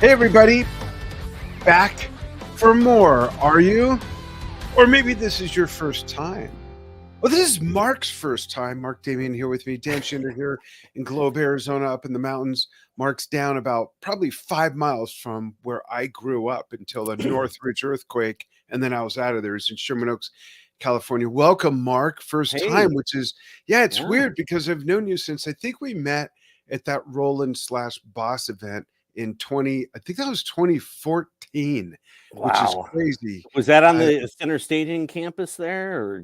Hey everybody, back for more, are you? Or maybe this is your first time. Well, this is Mark's first time. Mark Damian here with me, Dan Shinder here in Globe, Arizona, up in the mountains. Mark's down about probably 5 miles from where I grew up until the Northridge earthquake, and then I was out of there. It's in Sherman Oaks, California. Welcome, Mark. First time, Hey. which is, it's weird because I've known you since I think we met at that Roland/Boss event in I think that was 2014, which is Wow. crazy. Was that on the center staging campus there? Or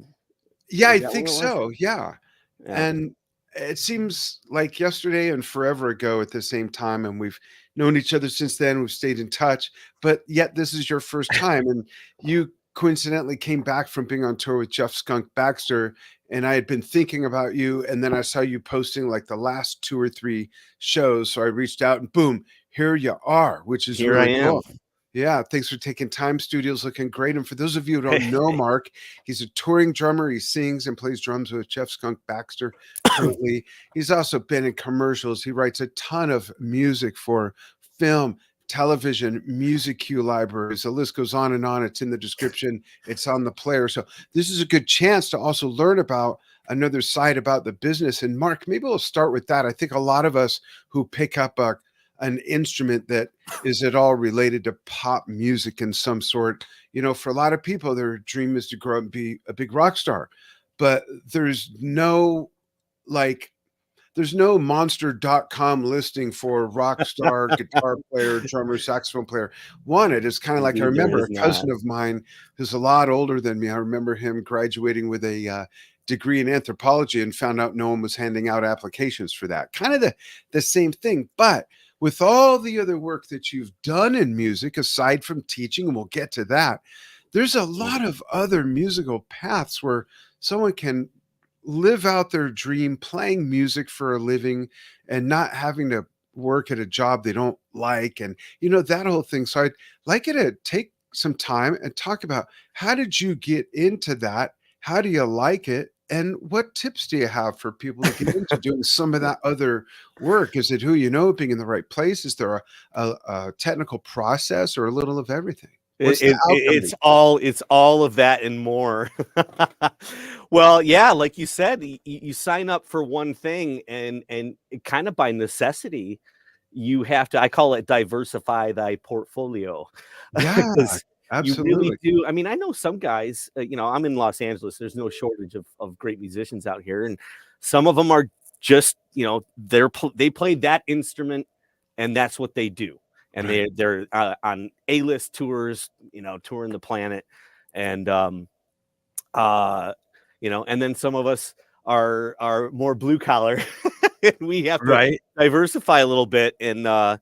Yeah, I is that think what it was? so. Yeah. Yeah. And it seems like yesterday and forever ago at the same time. And we've known each other since then. We've stayed in touch, but yet this is your first time. And you coincidentally came back from being on tour with Jeff Skunk Baxter. And I had been thinking about you. And then I saw you posting like the last 2 or 3 shows. So I reached out and boom, here you are, which is Here really I cool. am. Yeah, thanks for taking time. Studio's looking great. And for those of you who don't know Mark, he's a touring drummer. He sings and plays drums with Jeff Skunk Baxter currently. He's also been in commercials. He writes a ton of music for film, television, music cue libraries. The list goes on and on. It's in the description. It's on the player. So this is a good chance to also learn about another side about the business. And Mark, maybe we'll start with that. I think a lot of us who pick up an instrument that is at all related to pop music in some sort. You know, for a lot of people, their dream is to grow up and be a big rock star. But there's no monster.com listing for rock star, guitar player, drummer, saxophone player. It is kind of like, I remember a cousin of mine who's a lot older than me. I remember him graduating with a degree in anthropology and found out no one was handing out applications for that. Kind of the same thing, but with all the other work that you've done in music, aside from teaching, and we'll get to that, there's a lot of other musical paths where someone can live out their dream playing music for a living and not having to work at a job they don't like. And, you know, that whole thing. So I'd like you to take some time and talk about, how did you get into that? How do you like it? And what tips do you have for people to get into doing some of that other work? Is it who you know, being in the right place? Is there a technical process, or a little of everything? It's all of that and more. Well, yeah, like you said, you sign up for one thing, and kind of by necessity, you have to, I call it, diversify thy portfolio. Yeah, absolutely. You really do. I mean, I know some guys, I'm in Los Angeles. There's no shortage of great musicians out here. And some of them are just, they play that instrument and that's what they do. And they're on A-list tours, touring the planet. And, and then some of us are more blue collar. We have to diversify a little bit. And,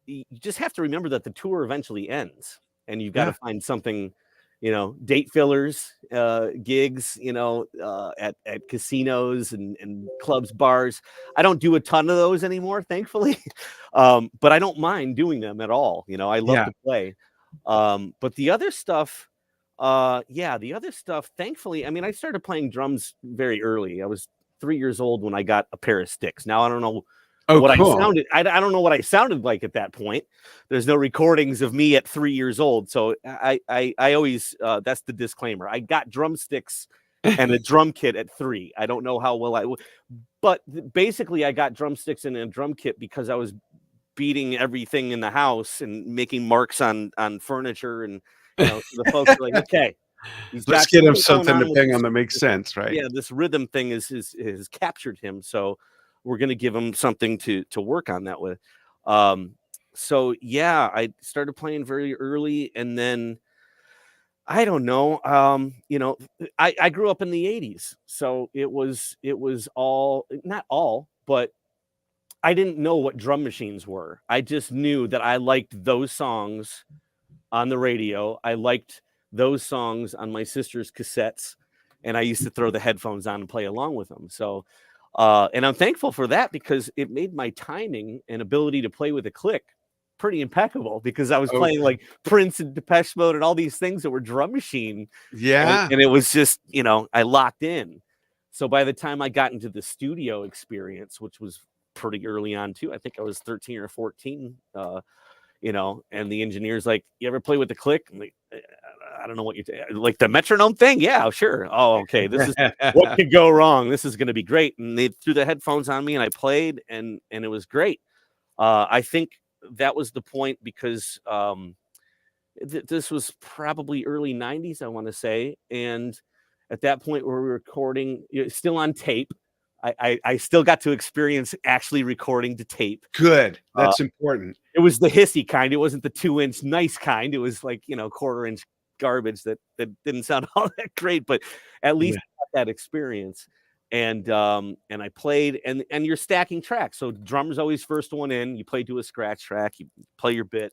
you just have to remember that the tour eventually ends, and you've got to find something, date fillers, gigs, at casinos and clubs, bars. I don't do a ton of those anymore, thankfully. But I don't mind doing them at all. I love to play. But the other stuff, thankfully, I mean, I started playing drums very early. I was 3 years old when I got a pair of sticks. Now, I don't know I sounded. I don't know what I sounded like at that point. There's no recordings of me at 3 years old. So I always, that's the disclaimer. I got drumsticks and a drum kit at 3. I don't know how well but basically I got drumsticks and a drum kit because I was beating everything in the house and making marks on furniture. And, so the folks are like, okay, let's get him something to bang on that makes sense, right? Yeah, this rhythm thing has captured him. So we're going to give him something to work on that with. So yeah, I started playing very early, and then I don't know, I grew up in the 80s. So it was all, not all, but I didn't know what drum machines were. I just knew that I liked those songs on the radio. I liked those songs on my sister's cassettes, and I used to throw the headphones on and play along with them. So and I'm thankful for that, because it made my timing and ability to play with a click pretty impeccable, because I was playing like Prince and Depeche Mode and all these things that were drum machine. Yeah. And it was just, I locked in. So by the time I got into the studio experience, which was pretty early on too. I think I was 13 or 14, you know, and the engineer's like, you ever play with the click? I'm like, I don't know what you're like, the metronome thing. Yeah, sure. Oh, okay. This is what could go wrong. This is going to be great. And they threw the headphones on me and I played and it was great. I think that was the point because, this was probably early 90s, I want to say. And at that point, we were recording, still on tape. I still got to experience actually recording to tape. Good. That's important. It was the hissy kind. It wasn't the 2-inch nice kind. It was like, 1/4-inch garbage that didn't sound all that great, but at least I got that experience. And I played and you're stacking tracks. So drummer's always first one in. You play to a scratch track, you play your bit.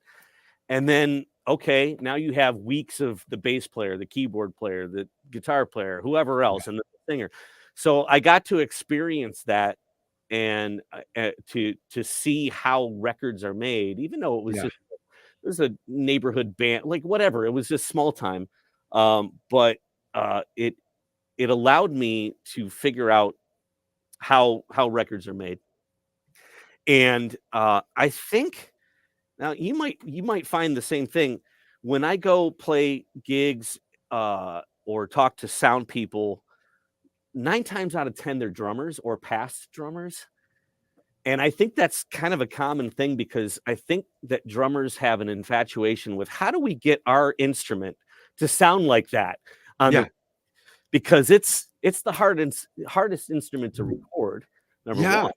And then, okay, now you have weeks of the bass player, the keyboard player, the guitar player, whoever else, and the singer. So I got to experience that and to see how records are made, even though it was a neighborhood band, like whatever. It was just small time. But it allowed me to figure out how records are made. And I think now you might find the same thing when I go play gigs or talk to sound people. 9 times out of 10, they're drummers or past drummers. And I think that's kind of a common thing because I think that drummers have an infatuation with how do we get our instrument to sound like that? Because it's the hardest instrument to record, number one.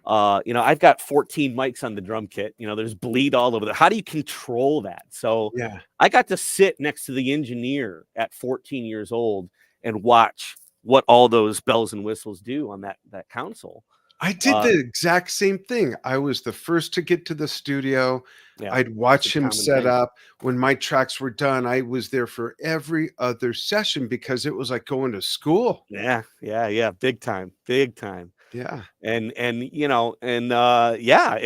I've got 14 mics on the drum kit. There's bleed all over how do you control that? So I got to sit next to the engineer at 14 years old and watch what all those bells and whistles do on that console. I did the exact same thing. I was the first to get to the studio. I'd watch him set up. When my tracks were done, I was there for every other session because it was like going to school. Yeah. Big time. Yeah. I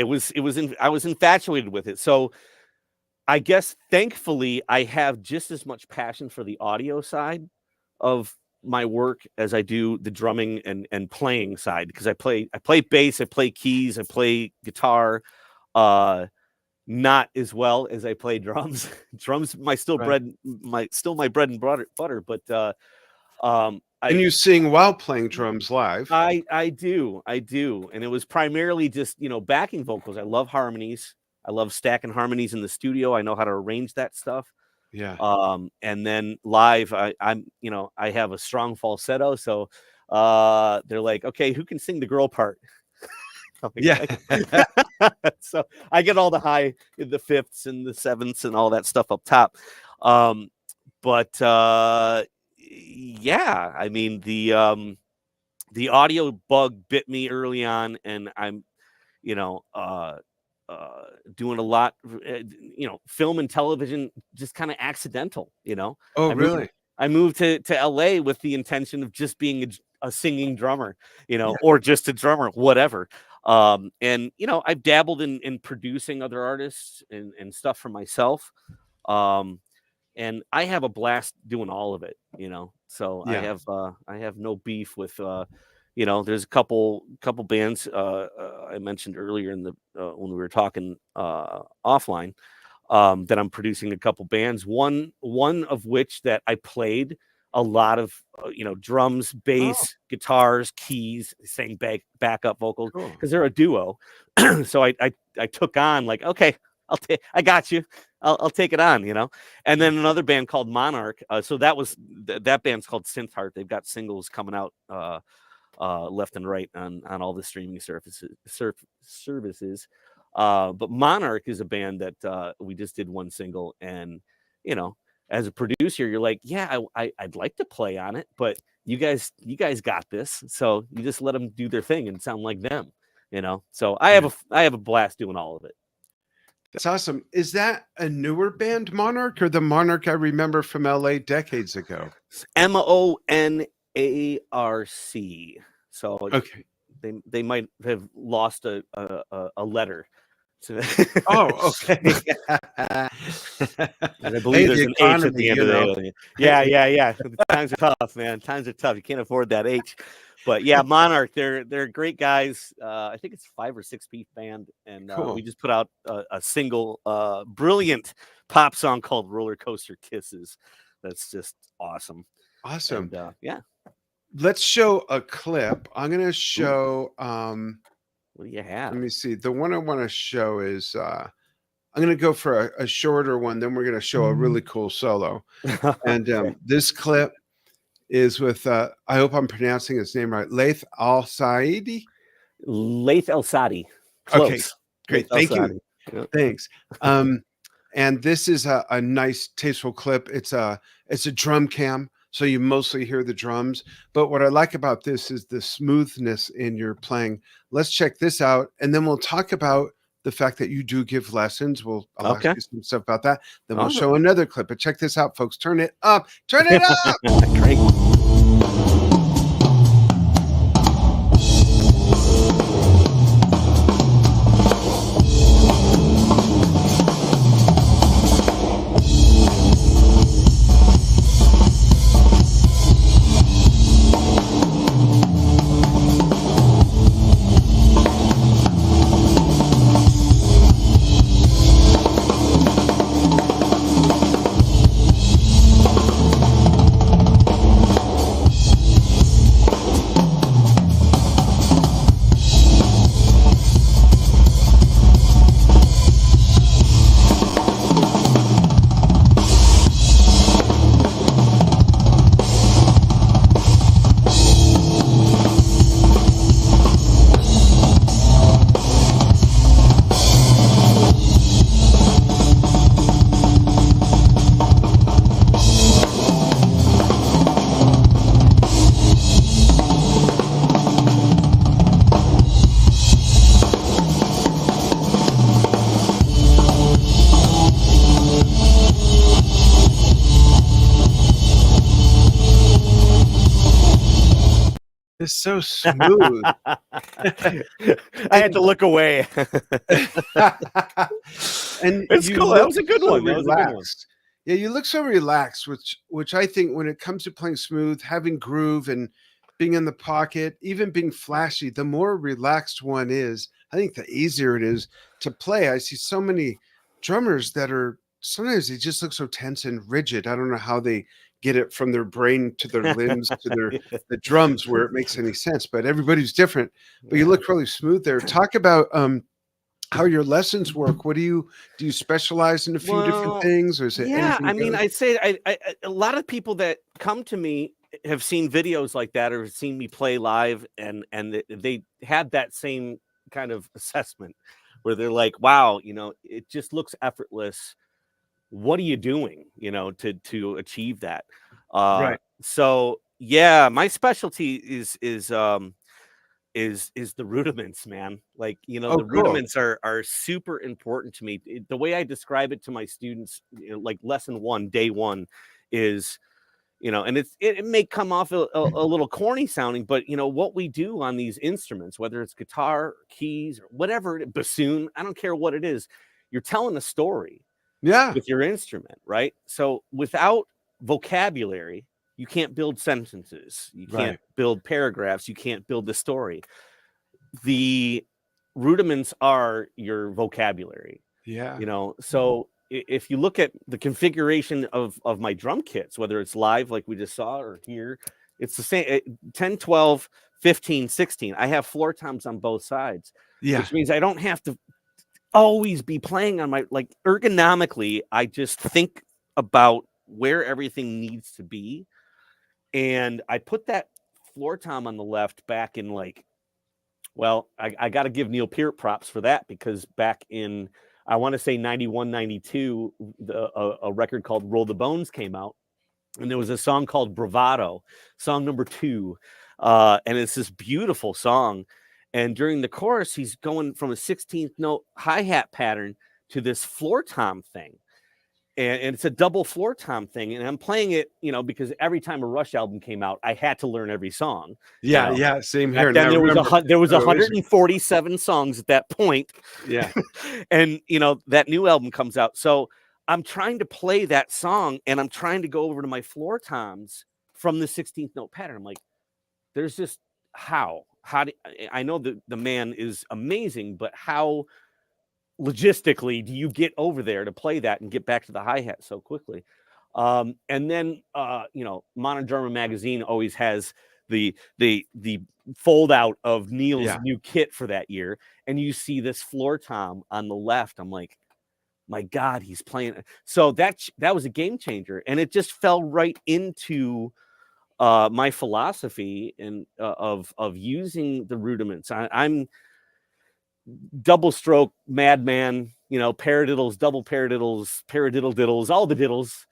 was infatuated with it. So I guess thankfully I have just as much passion for the audio side of my work as I do the drumming and playing side, because I play bass, I play keys, I play guitar, not as well as I play drums. Drums my bread and butter, but and you sing while playing drums live. I do. And it was primarily just, backing vocals. I love harmonies. I love stacking harmonies in the studio. I know how to arrange that stuff. Yeah. And then live, I have a strong falsetto. So they're like, okay, who can sing the girl part? So I get all the high, the fifths and the sevenths and all that stuff up top. But I mean, the audio bug bit me early on, and I'm, doing a lot, film and television, just kind of accidental, Oh, really? I moved to LA with the intention of just being a singing drummer, or just a drummer, whatever. And I've dabbled in producing other artists and stuff for myself. And I have a blast doing all of it, So I have no beef with, there's a couple bands I mentioned earlier in the when we were talking offline, that I'm producing a couple bands. One of which that I played a lot of drums, bass, guitars, keys, sang backup vocals because they're a duo. So I took on like, okay, I got you. I'll take it on, And then another band called Monarch. So that band's called Synth Heart. They've got singles coming out left and right on all the streaming services. But Monarch is a band that we just did one single, and as a producer, you're like, yeah, I'd like to play on it, but you guys got this, so you just let them do their thing and sound like them, So I have a blast doing all of it. That's awesome. Is that a newer band, Monarch, or the Monarch I remember from LA decades ago? Monarc. So okay, they might have lost a letter So, Oh, okay. and I believe there's an H at the end of the yeah. Times are tough, man. Times are tough. You can't afford that H. But yeah, Monarch, they're great guys. I think it's 5 or 6 piece band, and Cool. we just put out a single, brilliant pop song called "Roller Coaster Kisses." That's just awesome. Awesome. And, yeah. Let's show a clip. I'm gonna show. What do you have? Let me see. The one I want to show is. I'm gonna go for a shorter one. Then we're gonna show a really cool solo. And this clip is with. I hope I'm pronouncing his name right. Laith Al-Saadi. Laith Al-Saadi. Okay, great. Laith Thank you. Yep. Thanks. And this is a nice, tasteful clip. It's a drum cam, so you mostly hear the drums. But what I like about this is the smoothness in your playing. Let's check this out, and then we'll talk about the fact that you do give lessons. I'll ask you some stuff about that. Then we'll show another clip. But check this out, folks. Turn it up. Turn it up. Great. It's so smooth. I had to look away. And it's cool. That was a good one. Relaxed. Yeah, you look so relaxed, which I think when it comes to playing smooth, having groove and being in the pocket, even being flashy, the more relaxed one is, I think the easier it is to play. I see so many drummers that are sometimes they just look so tense and rigid. I don't know how they get it from their brain to their limbs to the drums where it makes any sense, but everybody's different. But you look really smooth there. Talk about how your lessons work. What do you specialize in a few different things, or is it I mean, I'd say a lot of people that come to me have seen videos like that or seen me play live, and they had that same kind of assessment where they're like, wow, it just looks effortless. What are you doing, to achieve that? Right. So yeah, my specialty is the rudiments, man. Like, the rudiments are super important to me. The way I describe it to my students, like lesson 1, day 1 is, and it may come off a little corny sounding, but what we do on these instruments, whether it's guitar, keys, or whatever, bassoon, I don't care what it is, you're telling a story. Yeah. With your instrument, right? So without vocabulary, you can't build sentences. You can't build paragraphs. You can't build the story. The rudiments are your vocabulary. Yeah. So if you look at the configuration of my drum kits, whether it's live like we just saw or here, it's the same 10, 12, 15, 16. I have floor toms on both sides. Yeah. Which means I don't have to always be playing on my, like, ergonomically, I just think about where everything needs to be. And I put that floor tom on the left back in, like, well, I got to give Neil Peart props for that, because back in, I want to say 91, 92, a record called Roll the Bones came out, and there was a song called Bravado, song number 2. And it's this beautiful song. And during the chorus, he's going from a 16th note hi-hat pattern to this floor tom thing. and it's a double floor tom thing, and I'm playing it, you know, because every time a Rush album came out, I had to learn every song. Yeah, you know? yeah, same Back here. then there was 147 147 songs at that point. Yeah. And you know, that new album comes out, so I'm trying to play that song, and I'm trying to go over to my floor toms from the 16th note pattern. I'm like, there's just how do I know the man is amazing, but how logistically do you get over there to play that and get back to the hi-hat so quickly? And then you know, Modern Drummer magazine always has the fold out of Neil's new kit for that year, and you see this floor tom on the left. I'm like, my God, he's playing. So that was a game changer, and it just fell right into my philosophy and of using the rudiments. I'm double stroke madman, you know, paradiddles, double paradiddles, paradiddle diddles, all the diddles,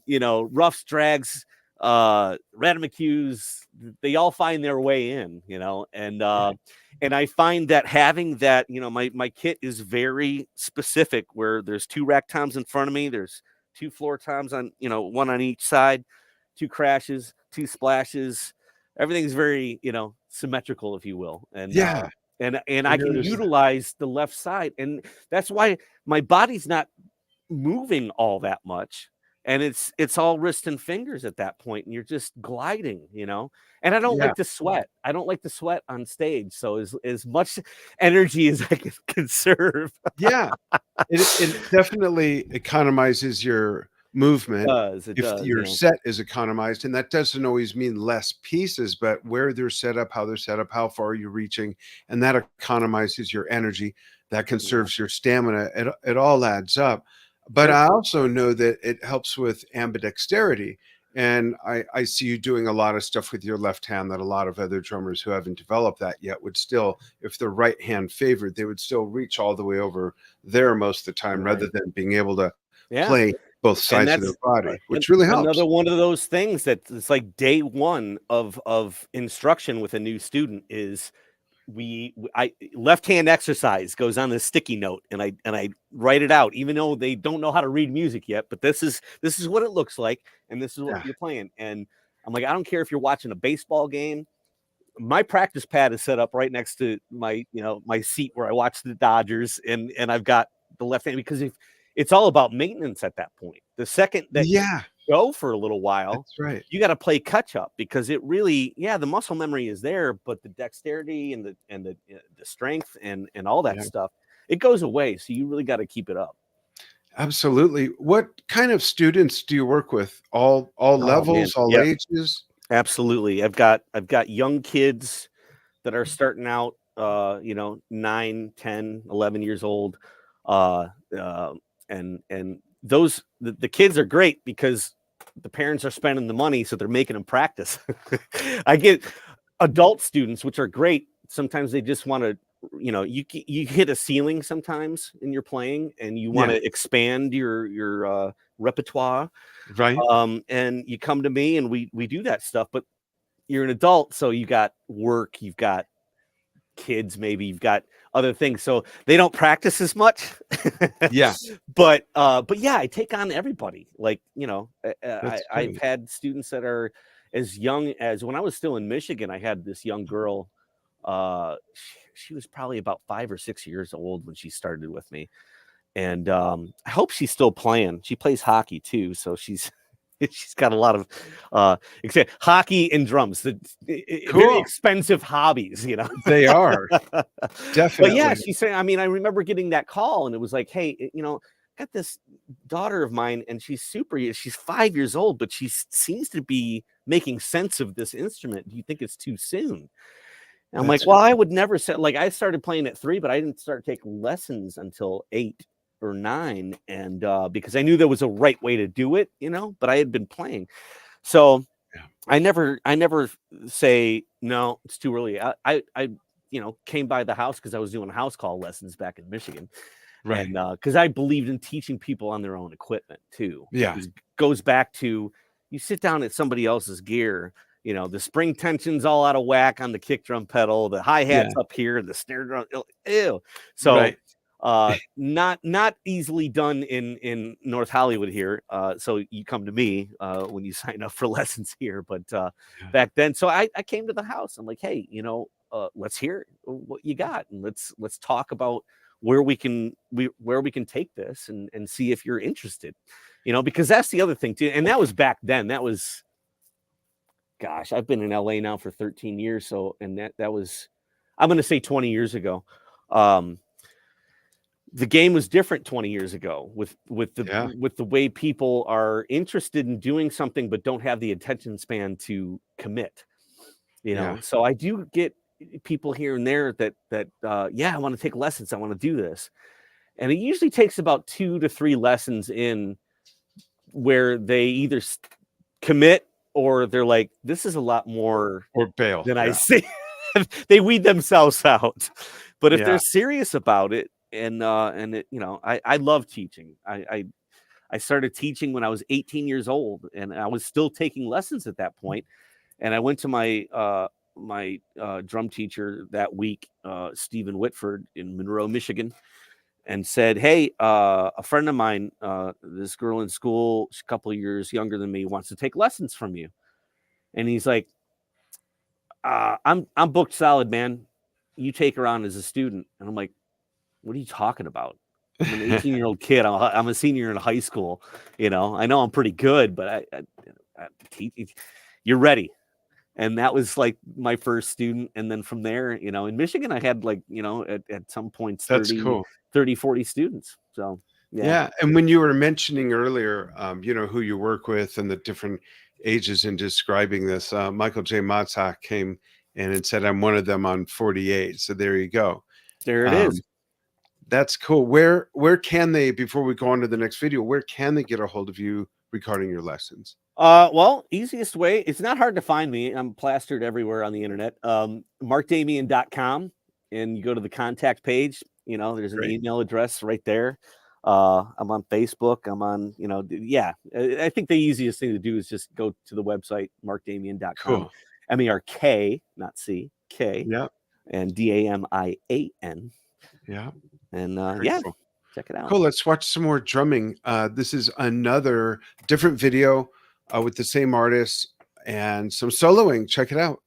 you know, roughs, drags, ratomacues, they all find their way in, you know, and I find that having that, you know, my kit is very specific, where there's 2 rack toms in front of me, there's 2 floor toms on, you know, 1 on each side, 2 crashes, 2 splashes, everything's very, you know, symmetrical, if you will. And and I can utilize the left side, and that's why my body's not moving all that much, and it's all wrist and fingers at that point, and you're just gliding, you know. And I don't like to sweat. I don't like to sweat on stage, so as much energy as I can conserve. It definitely economizes your movement. It does, your set is economized, and that doesn't always mean less pieces, but where they're set up, how far you're reaching, and that economizes your energy, that conserves your stamina. It all adds up. But I also know that it helps with ambidexterity, and I see you doing a lot of stuff with your left hand that a lot of other drummers who haven't developed that yet would still, if they're right hand favored, they would still reach all the way over there most of the time, rather than being able to play both sides of their body, which really helps. Another one of those things that it's like day one of instruction with a new student is I left hand exercise goes on the sticky note, and I write it out, even though they don't know how to read music yet, but this is what it looks like, and this is what you're playing. And I'm like, I don't care if you're watching a baseball game. My practice pad is set up right next to my, you know, my seat where I watch the Dodgers, and I've got the left hand, because if it's all about maintenance at that point. The second that you go for a little while, you got to play catch up, because it really, the muscle memory is there, but the dexterity and the strength and all that stuff, it goes away. So you really got to keep it up. Absolutely. What kind of students do you work with? All levels, all ages? Absolutely. I've got young kids that are starting out, you know, 9, 10, 11 years old. And those the kids are great because the parents are spending the money, so they're making them practice. I get adult students, which are great. Sometimes they just want to, you know, you hit a ceiling sometimes in your playing, and you want to expand your repertoire, right? And you come to me, and we do that stuff. But you're an adult, so you got work, you've got kids, maybe you've got other things, so they don't practice as much. But yeah, I take on everybody. Like, you know, I've had students that are as young as, when I was still in Michigan, I had this young girl. She was probably about 5 or 6 years old when she started with me, and I hope she's still playing. She plays hockey too, so she's got a lot of hockey and drums, very expensive hobbies, you know. They are definitely. But yeah, she's saying, I mean, I remember getting that call, and it was like, hey, you know, got this daughter of mine, and she's 5 years old, but she seems to be making sense of this instrument. Do you think it's too soon? And I'm like, well, I would never say, like, I started playing at 3, but I didn't start taking lessons until 8 or 9, and because I knew there was a right way to do it, you know, but I had been playing, so I never say no, it's too early. I you know, came by the house because I was doing house call lessons back in Michigan, and because I believed in teaching people on their own equipment too. It goes back to, you sit down at somebody else's gear, you know, the spring tension's all out of whack on the kick drum pedal, the hi-hat's up here, the snare drum, ew. So Not easily done in North Hollywood here. So you come to me when you sign up for lessons here. But back then, so I came to the house. I'm like, hey, let's hear what you got, and let's talk about where we can take this and see if you're interested. Because that's the other thing too. And that was back then. That was, gosh, I've been in LA now for 13 years. So, and that was, I'm going to say 20 years ago. The game was different 20 years ago with the way people are interested in doing something, but don't have the attention span to commit, So I do get people here and there that I want to take lessons. I want to do this. And it usually takes about 2 to 3 lessons in where they either commit or they're like, this is a lot more or bail than I see. They weed themselves out. But if they're serious about it, and it, I love teaching. I started teaching when I was 18 years old, and I was still taking lessons at that point. And I went to my drum teacher that week, Stephen Whitford in Monroe, Michigan, and said, hey, a friend of mine, this girl in school, she's a couple of years younger than me, wants to take lessons from you. And he's like, I'm booked solid, man. You take her on as a student. And I'm like, what are you talking about? I'm an 18-year-old kid. I'm a senior in high school. I know I'm pretty good, but you're ready. And that was like my first student. And then from there, in Michigan, I had like, at some points, 30, 40 students. So, yeah. And when you were mentioning earlier, who you work with and the different ages in describing this, Michael J. Motzak came in and said, I'm one of them on 48. So there you go. There it is. That's cool. Where can they, before we go on to the next video, where can they get a hold of you regarding your lessons? Well, easiest way, it's not hard to find me. I'm plastered everywhere on the internet. MarkDamian.com, and you go to the contact page. There's an email address right there. I'm on Facebook. I'm on, I think the easiest thing to do is just go to the website, markdamian.com. Cool. MERK, not C, K. Yeah. And DAMIAN. Yeah. And cool. Check it out. Cool. Let's watch some more drumming. This is another different video with the same artist and some soloing. Check it out.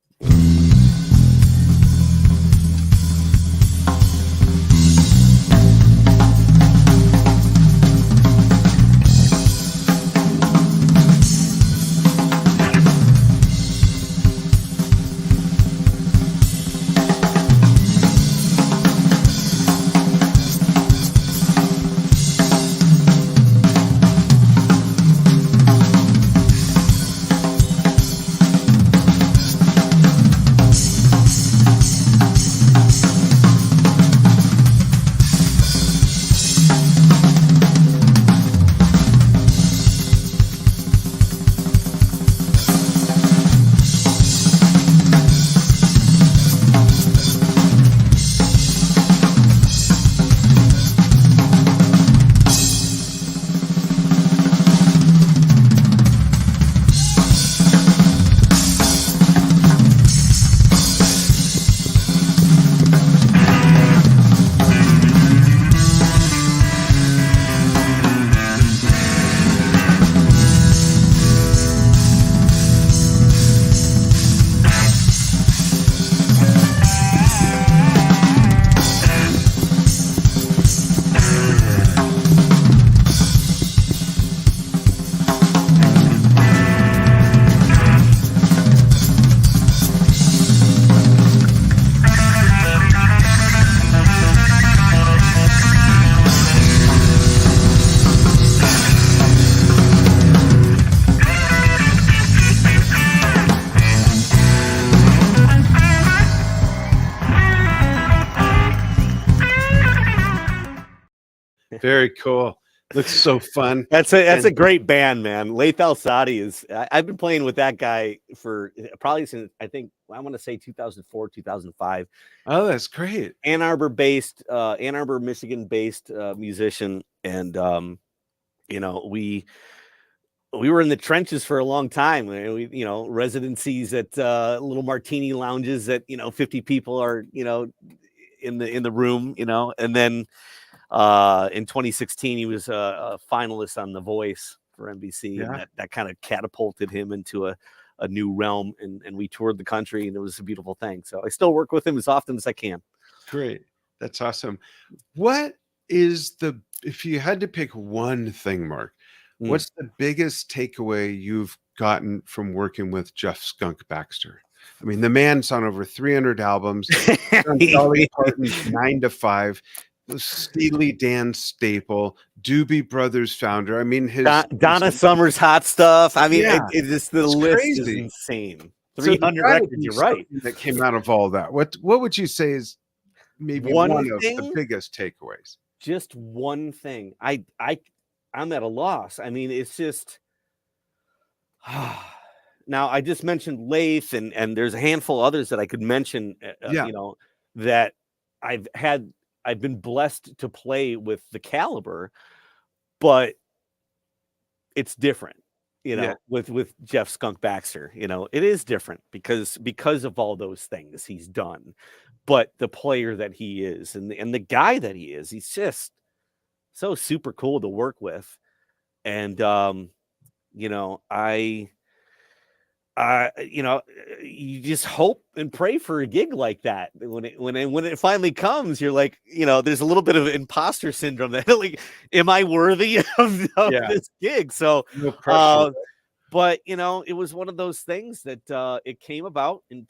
Very cool. Looks so fun. That's a great band, man. Laith Al-Saadi is. I've been playing with that guy for probably since I want to say 2004, 2005. Oh, that's great. Ann Arbor, Michigan based musician, and we were in the trenches for a long time. We residencies at little martini lounges that 50 people are in the room, and then In 2016, he was a finalist on The Voice for NBC, and that kind of catapulted him into a new realm. And we toured the country, and it was a beautiful thing. So I still work with him as often as I can. Great. That's awesome. What is if you had to pick one thing, Mark, what's the biggest takeaway you've gotten from working with Jeff Skunk Baxter? I mean, the man's on over 300 albums, on Dolly Parton's 9 to 5, Steely Dan staple, Doobie Brothers founder. I mean, his Donna Summer's Hot Stuff. I mean, it's the list crazy. is insane. 300 records. You're right. That came out of all that. What would you say is maybe one of the biggest takeaways? Just one thing. I'm at a loss. I mean, it's just. Now, I just mentioned Laith, and there's a handful of others that I could mention, you know, that I've been blessed to play with the caliber, but it's different, you know, with Jeff Skunk Baxter. You know, it is different because of all those things he's done, but the player that he is and the guy that he is, he's just so super cool to work with. And, you know, you know, you just hope and pray for a gig like that. When it finally comes, you're like, you know, there's a little bit of imposter syndrome that like, am I worthy of this gig? So, no pressure, but you know, it was one of those things that it came about in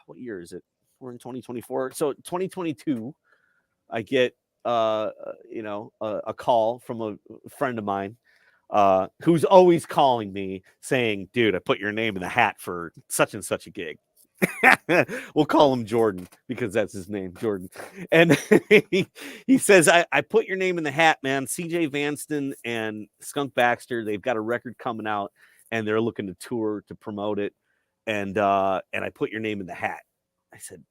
what year is it? We're in 2024. So 2022, I get, you know, a call from a friend of mine, who's always calling me saying, dude, I put your name in the hat for such and such a gig. We'll call him Jordan because that's his name, Jordan. And he says, I put your name in the hat, man. CJ Vanston and Skunk Baxter, they've got a record coming out and they're looking to tour to promote it. And I put your name in the hat. I said,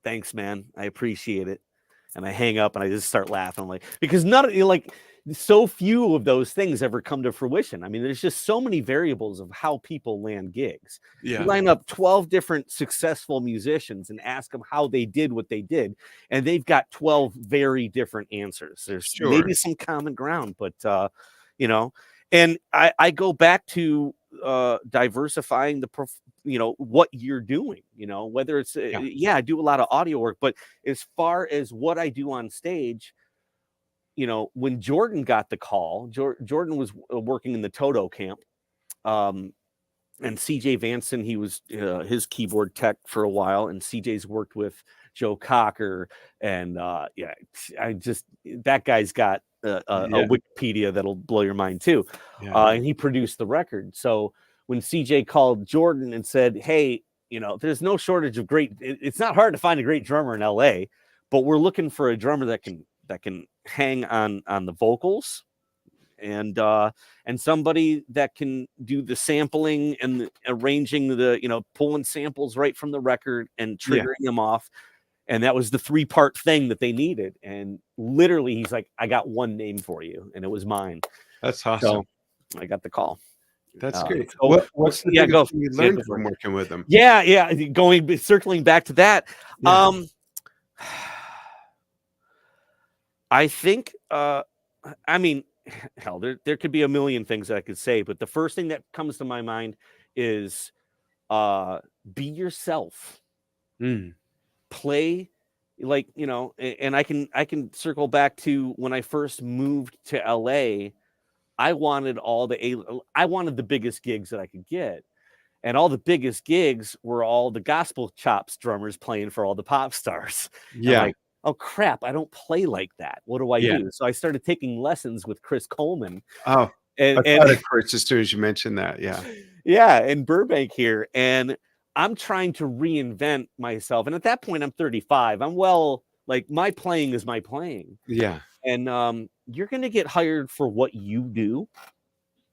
thanks, man. I appreciate it. And I hang up and I just start laughing. I'm like, because so few of those things ever come to fruition. I mean, there's just so many variables of how people land gigs. You line up 12 different successful musicians and ask them how they did what they did, and they've got 12 very different answers. There's maybe some common ground, but you know, and I go back to diversifying you know, what you're doing, you know, whether it's I do a lot of audio work, but as far as what I do on stage, you know, when Jordan got the call, Jordan was working in the Toto camp, and CJ Vanston, he was his keyboard tech for a while, and CJ's worked with Joe Cocker, and that guy's got a Wikipedia that'll blow your mind too, and he produced the record. So when CJ called Jordan and said, hey, you know, there's no shortage of it's not hard to find a great drummer in LA, but we're looking for a drummer that can hang on the vocals and somebody that can do the sampling and the arranging, the, you know, pulling samples right from the record and triggering them off. And that was the 3-part thing that they needed. And literally he's like, I got one name for you. And it was mine. That's awesome. So I got the call. That's great. What's the biggest thing you learned from working with them? Circling back to that. I think, I mean, hell, there could be a million things that I could say, but the first thing that comes to my mind is be yourself. Play like, you know, and I can circle back to when I first moved to LA. I wanted the biggest gigs that I could get. And all the biggest gigs were all the gospel chops drummers playing for all the pop stars. Like, oh crap, I don't play like that. What do I do? So I started taking lessons with Chris Coleman. Oh, and I thought of Chris as soon as you mentioned that. In Burbank here. And I'm trying to reinvent myself. And at that point, I'm 35. I'm like my playing is my playing. And you're going to get hired for what you do,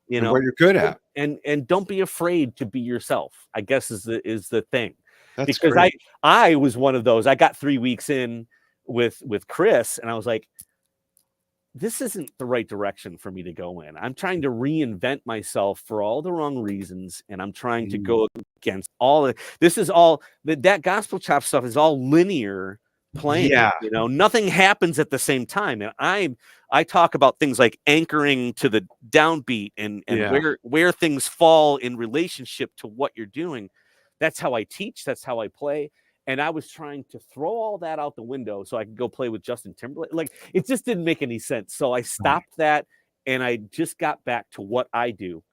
you know, what you're good at. And don't be afraid to be yourself, I guess is the thing. That's because great. I was one of those. I got 3 weeks in with Chris and I was like, this isn't the right direction for me to go in. I'm trying to reinvent myself for all the wrong reasons. And I'm trying to go against all this is all that gospel chop stuff is all linear playing. Yeah. You know, nothing happens at the same time. And I talk about things like anchoring to the downbeat and where things fall in relationship to what you're doing. That's how I teach. That's how I play. And I was trying to throw all that out the window so I could go play with Justin Timberlake. Like, it just didn't make any sense. So I stopped that, and I just got back to what I do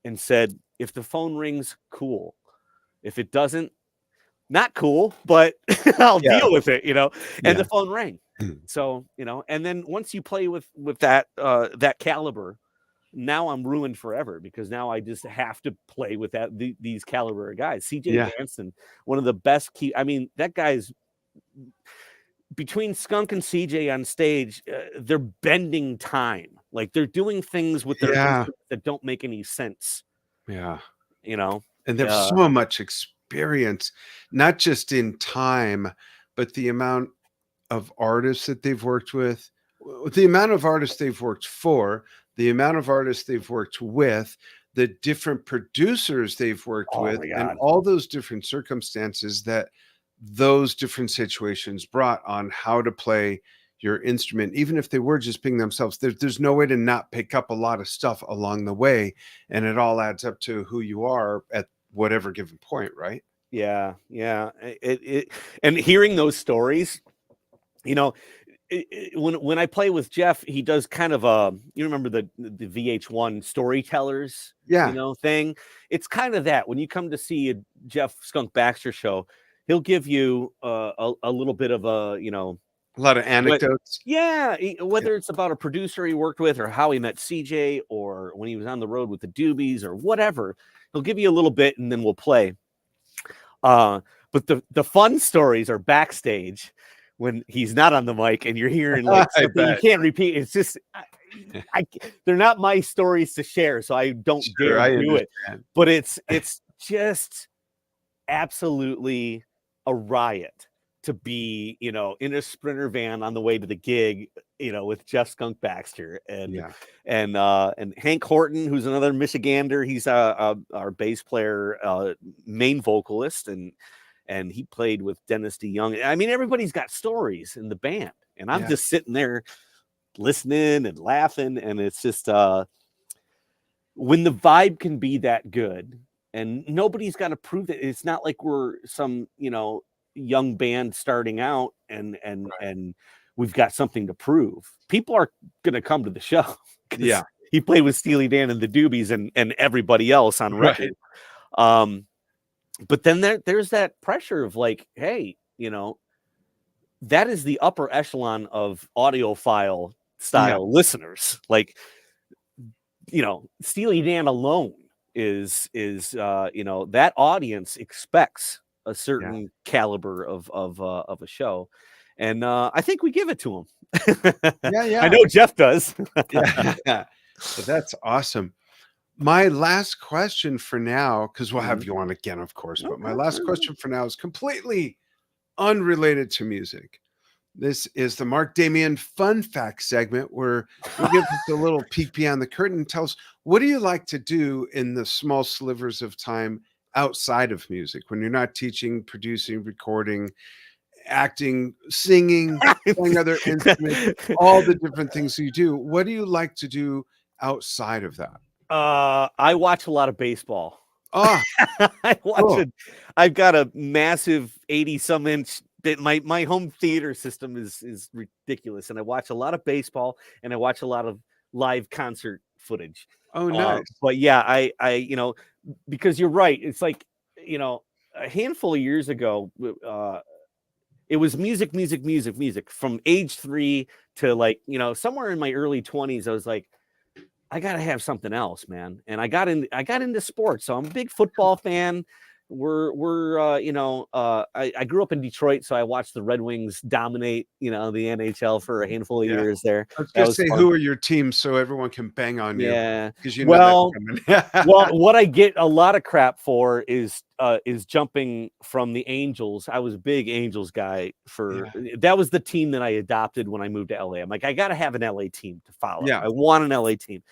and said, if the phone rings, cool. If it doesn't, not cool, but I'll deal with it, you know. And the phone rang. So, you know, and then once you play with that that caliber, now I'm ruined forever, because now I just have to play with these caliber of guys. CJ Danson, one of the best I mean, that guy's, between Skunk and CJ on stage, they're bending time. Like, they're doing things with their instruments that don't make any sense. Yeah. You know, and there's so much experience, not just in time, but the amount of artists that they've worked with, the amount of artists they've worked for, the amount of artists they've worked with, the different producers they've worked with, and all those different circumstances that those different situations brought on how to play your instrument. Even if they were just being themselves, there's no way to not pick up a lot of stuff along the way, and it all adds up to who you are at whatever given point, right? Yeah. And hearing those stories, you know, when I play with Jeff, he does kind of you remember the VH1 storytellers, you know, thing. It's kind of that when you come to see a Jeff Skunk Baxter show, he'll give you a little bit of a, you know, a lot of anecdotes. Whether it's about a producer he worked with, or how he met CJ, or when he was on the road with the Doobies, or whatever, he'll give you a little bit, and then we'll play. But the fun stories are backstage, when he's not on the mic and you're hearing like something you can't repeat. It's just, they're not my stories to share, so I don't dare do it. But it's just absolutely a riot to be, you know, in a Sprinter van on the way to the gig, you know, with Jeff Skunk Baxter and Hank Horton, who's another Michigander. He's our bass player, main vocalist, and he played with Dennis DeYoung. I mean, everybody's got stories in the band, and I'm just sitting there listening and laughing. And it's just, when the vibe can be that good, and nobody's got to prove that. It's not like we're some, you know, young band starting out and we've got something to prove. People are going to come to the show. He played with Steely Dan and the Doobies and everybody else on record. But then there's that pressure of like, hey, you know, that is the upper echelon of audiophile style listeners. Like, you know, Steely Dan alone is you know, that audience expects a certain caliber of a show, and I think we give it to him. I know Jeff does. So that's awesome. My last question for now, because we'll have you on again, of course, but my last question for now is completely unrelated to music. This is the Mark Damian Fun Fact segment, where we give us a little peek behind the curtain and tell us, what do you like to do in the small slivers of time outside of music, when you're not teaching, producing, recording, acting, singing, playing other instruments, all the different things you do? What do you like to do outside of that? I watch a lot of baseball. Oh, I've got a massive 80-some inch. My home theater system is ridiculous, and I watch a lot of baseball, and I watch a lot of live concert footage. Oh, nice. But yeah, I you know, because you're right. It's like, you know, a handful of years ago, it was music from age 3 to, like, you know, somewhere in my early 20s. I was like, I gotta have something else, man. And I got into sports. So I'm a big football fan. We're you know, I grew up in Detroit, so I watched the Red Wings dominate, you know, the NHL for a handful of years there. I was gonna say, who are your teams so everyone can bang on you? Because you know well, what I get a lot of crap for is jumping from the Angels. I was a big Angels guy that was the team that I adopted when I moved to LA. I'm like, I gotta have an LA team to follow. I want an LA team.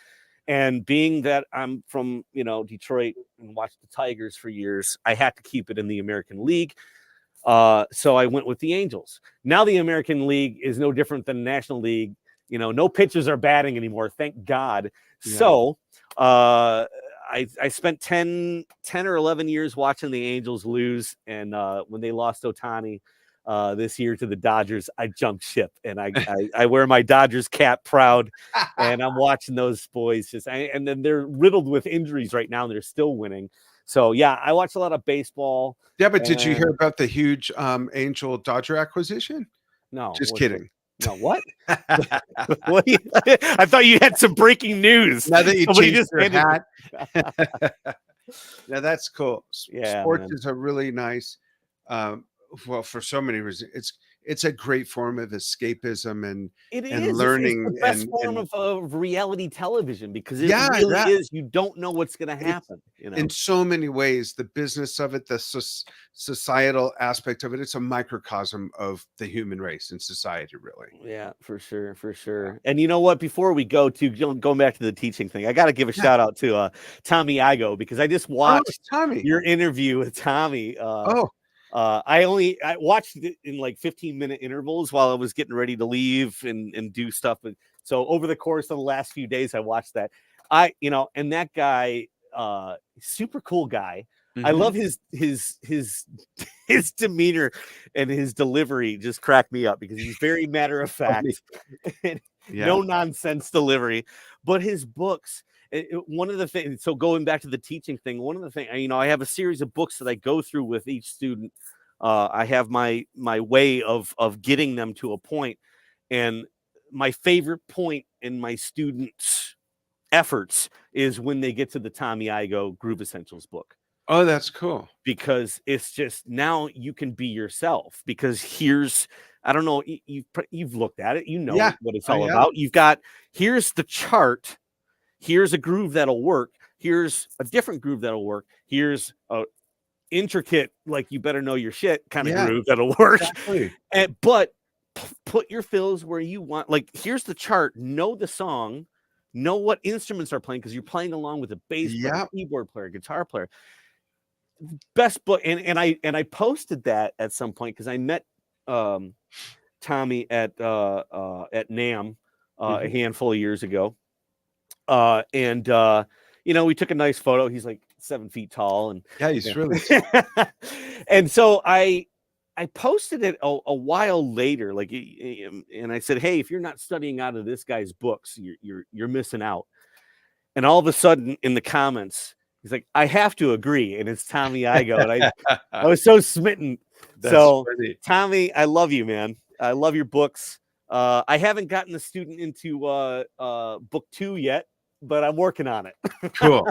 And being that I'm from, you know, Detroit and watched the Tigers for years, I had to keep it in the American League. So I went with the Angels. Now the American League is no different than the National League. You know, no pitchers are batting anymore, thank God. Yeah. So I spent 10 or 11 years watching the Angels lose, and when they lost Ohtani this year to the Dodgers, I jumped ship, and I wear my Dodgers cap proud, and I'm watching those boys and then they're riddled with injuries right now, and they're still winning. So yeah, I watch a lot of baseball. Yeah, but did you hear about the huge Angel Dodger acquisition? No, just kidding. No, what? What I thought you had some breaking news. Now that you changed your hat. Now that's cool. Yeah, sports man. is a really nice, well, for so many reasons. It's a great form of escapism and learning. It's the best form of reality television, because it really is. You don't know what's going to happen. You know, in so many ways, the business of it, the societal aspect of it, it's a microcosm of the human race and society, really. Yeah, for sure, for sure. And you know what? Before we go to going back to the teaching thing, I got to give a shout out to Tommy Igo, because I just watched your interview with Tommy. I watched it in like 15-minute intervals while I was getting ready to leave and do stuff. And so over the course of the last few days, I watched that. And that guy, super cool guy. Mm-hmm. I love his demeanor and his delivery just cracked me up, because he's very matter of fact, no nonsense delivery. But his books, one of the things, so going back to the teaching thing, one of the things, I have a series of books that I go through with each student. I have my way of getting them to a point, and my favorite point in my students' efforts is when they get to the Tommy Igo Groove Essentials book. Oh, that's cool. Because it's just, now you can be yourself, because I don't know, you've looked at it, what it's all about. Here's the chart. Here's a groove that'll work. Here's a different groove that'll work. Here's a intricate, like, you better know your shit kind of groove that'll work. Exactly. But put your fills where you want. Like, here's the chart. Know the song. Know what instruments are playing, because you're playing along with a bass player, keyboard player, guitar player. Best book. And I posted that at some point, because I met Tommy at NAMM a handful of years ago. We took a nice photo. He's like 7 feet tall, and he's really and so I posted it a while later, and I said, hey, if you're not studying out of this guy's books, you're missing out. And all of a sudden in the comments, he's like, I have to agree, and it's Tommy Igo. And I was so smitten. So funny. Tommy, I love you, man. I love your books. I haven't gotten the student into book 2 yet, but I'm working on it. Cool.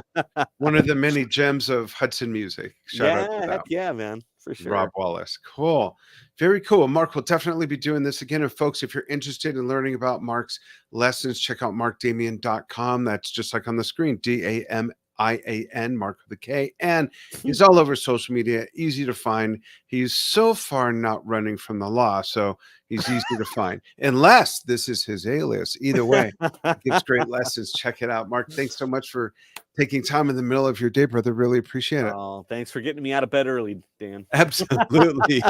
One of the many gems of Hudson music. Shout out to that. Yeah, man, for sure. Rob Wallace. Cool. Very cool. Mark will definitely be doing this again. And folks, if you're interested in learning about Mark's lessons, check out markdamian.com. That's just like on the screen, DAMIAN, Mark with a K. And he's all over social media, easy to find. He's so far not running from the law, so he's easy to find, unless this is his alias. Either way, he gives great lessons. Check it out. Mark, thanks so much for taking time in the middle of your day, brother. Really appreciate it. Oh, thanks for getting me out of bed early, Dan. Absolutely.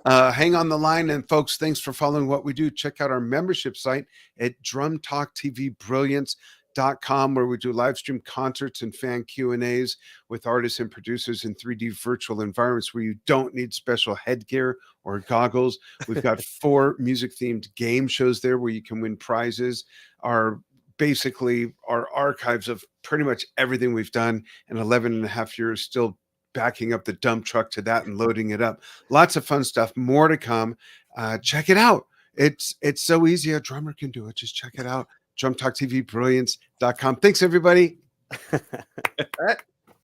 Hang on the line. And folks, thanks for following what we do. Check out our membership site at drumtalktvbrilliance.com, where we do live stream concerts and fan Q&As with artists and producers in 3D virtual environments where you don't need special headgear or goggles. We've got 4 music-themed game shows there where you can win prizes. Basically our archives of pretty much everything we've done in 11 and a half years, still backing up the dump truck to that and loading it up. Lots of fun stuff. More to come. Check it out. It's so easy. A drummer can do it. Just check it out. drumtalktvbrilliance.com. Thanks, everybody.